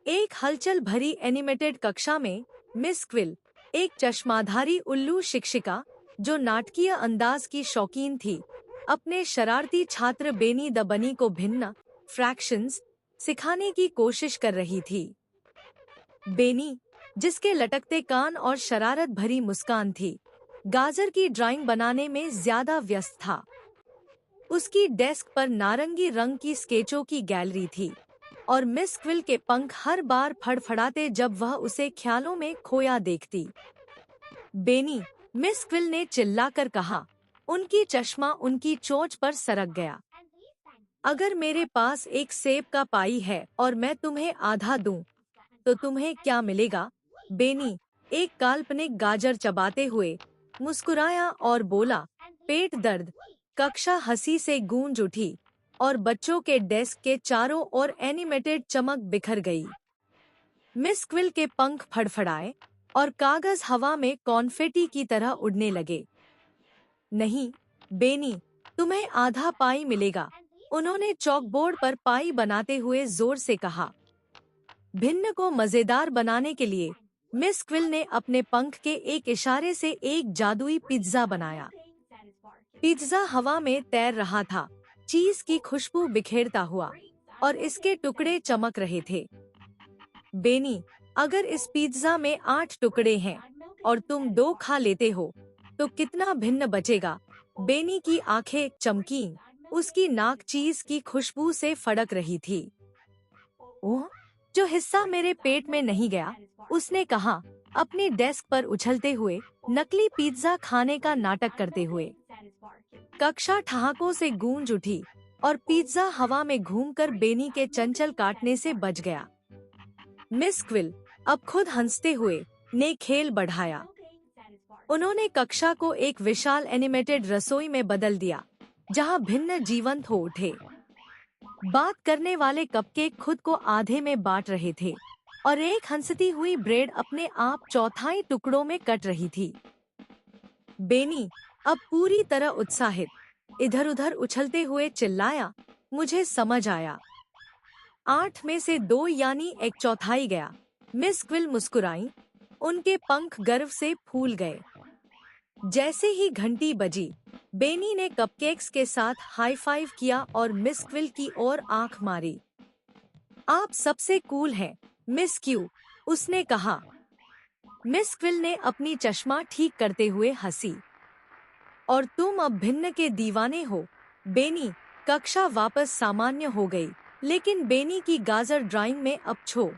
एक हलचल भरी एनिमेटेड कक्षा में मिस क्विल, एक चश्माधारी उल्लू शिक्षिका जो नाटकीय अंदाज की शौकीन थी, अपने शरारती छात्र बेनी द बनी को भिन्न फ्रैक्शंस सिखाने की कोशिश कर रही थी। बेनी, जिसके लटकते कान और शरारत भरी मुस्कान थी, गाजर की ड्राइंग बनाने में ज्यादा व्यस्त था। उसकी डेस्क पर नारंगी रंग की स्केचों की गैलरी थी और मिस क्विल के पंख हर बार फड़फड़ाते जब वह उसे ख्यालों में खोया देखती। बेनी, मिस क्विल ने चिल्लाकर कहा। उनकी चश्मा उनकी चोंच पर सरक गया। अगर मेरे पास एक सेब का पाई है और मैं तुम्हें आधा दूं, तो तुम्हें क्या मिलेगा? बेनी, एक काल्पनिक गाजर चबाते हुए, मुस्कुराया और बोला। पेट दर्द। कक्षा हंसी से गूंज उठी और बच्चों के डेस्क के चारों ओर एनिमेटेड चमक बिखर गई। मिस क्विल के पंख फड़फड़ाए और कागज हवा में कॉन्फेटी की तरह उड़ने लगे। नहीं, बेनी, तुम्हें आधा पाई मिलेगा, उन्होंने चॉकबोर्ड पर पाई बनाते हुए जोर से कहा। भिन्न को मजेदार बनाने के लिए मिस क्विल ने अपने पंख के एक इशारे से एक जादुई पिज्जा बनाया। पिज्जा हवा में तैर रहा था, चीज की खुशबू बिखेरता हुआ, और इसके टुकड़े चमक रहे थे। बेनी, अगर इस पिज्जा में 8 टुकड़े हैं और तुम 2 खा लेते हो, तो कितना भिन्न बचेगा? बेनी की आंखें चमकीं, उसकी नाक चीज की खुशबू से फड़क रही थी। ओह, जो हिस्सा मेरे पेट में नहीं गया, उसने कहा, अपनी डेस्क पर उछलते हुए, नकली पिज्जा खाने का नाटक करते हुए। कक्षा ठहाकों से गूंज उठी और पिज्जा हवा में घूमकर बेनी के चंचल काटने से बच गया। मिस क्विल, अब खुद हंसते हुए, ने खेल बढ़ाया। उन्होंने कक्षा को एक विशाल एनिमेटेड रसोई में बदल दिया, जहां भिन्न जीवंत हो उठे। बात करने वाले कपकेक खुद को आधे में बांट रहे थे और एक हंसती हुई ब्रेड अपने आप चौथाई टुकड़ों में कट रही थी। बेनी, अब पूरी तरह उत्साहित, इधर-उधर उछलते हुए चिल्लाया, मुझे समझ आया। 8 में से 2 यानी एक चौथाई गया। मिस क्विल मुस्कुराई, उनके पंख गर्व से फूल गए। जैसे ही घंटी बजी, बेनी ने कपकेक्स के साथ हाई फाइव किया और मिस क्विल की ओर आंख मारी। आप सबसे कूल हैं, मिस क्यू, उसने कहा। मिस क्विल ने अपनी चश्मा ठीक करते हुए हंसी। और तुम अब भिन्न के दीवाने हो, बेनी। कक्षा वापस सामान्य हो गई, लेकिन बेनी की गाजर ड्राइंग में अब छो